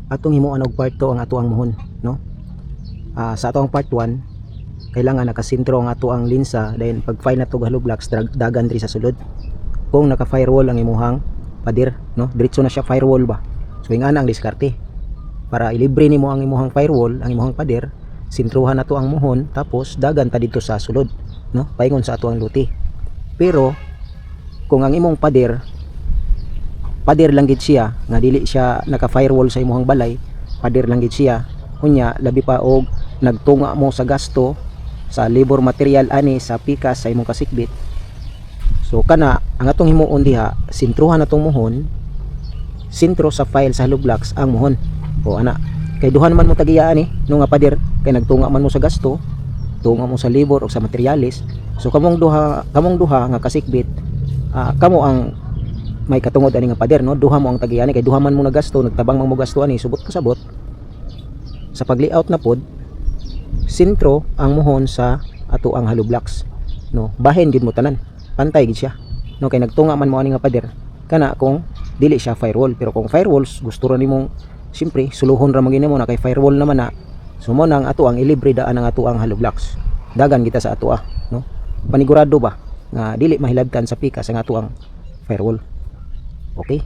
atong himuan og part 2 ang ato ang muhon, no? Sa ato ang part 1 kailangan nakasentro ang ato ang linsa, then pag file na to hollow blocks dagan diri sa sulod. Kung naka firewall ang imuhang pader, no, diretso na siya firewall ba, so ingana ang diskarte para ilibre nimo ang imuhang firewall, ang imuhang pader, sentruhan na to ang muhon, tapos dagan ta dito sa sulod, no, paingon sa ato ang luti. Pero kung ang imong pader lang gid siya, nga dili siya naka firewall sa imong balay, pader lang gid siya, unya labi pa og nagtunga mo sa gasto sa labor material ani sa pikas sa imong kasikbit, so kana ang atong himuon diha, sentruhan atong muhon, sentro sa file sa hollow blocks ang muhon. O ana, kay duhan man mo tagiyaan ni no nga pader, kay nagtunga man mo sa gasto, tunga mo sa labor o sa materialis, so kamong duha nga kasikbit, kamo ang may katungod ani nga pader, no, duha mo ang tagiyani, kay duha man mo nagasto, nagtabang man mo gasto ani, subot kasabot sa pag-layout na pod, sentro ang muhon sa ato ang hollow blocks, no, bahin gid mo tanan, pantay gid siya, no, kay nagtunga man mo ani nga pader kana kung dili siya firewall. Pero kung firewalls gusto ra nimong siyempre suluhon ra magini mo na kay firewall naman na, so mo nang ato ang ilibre daan ang ato ang hollow blocks, dagan kita sa ato no, panigurado ba nga dili mahilabtan sa pikas ang ato ang firewall. Okay.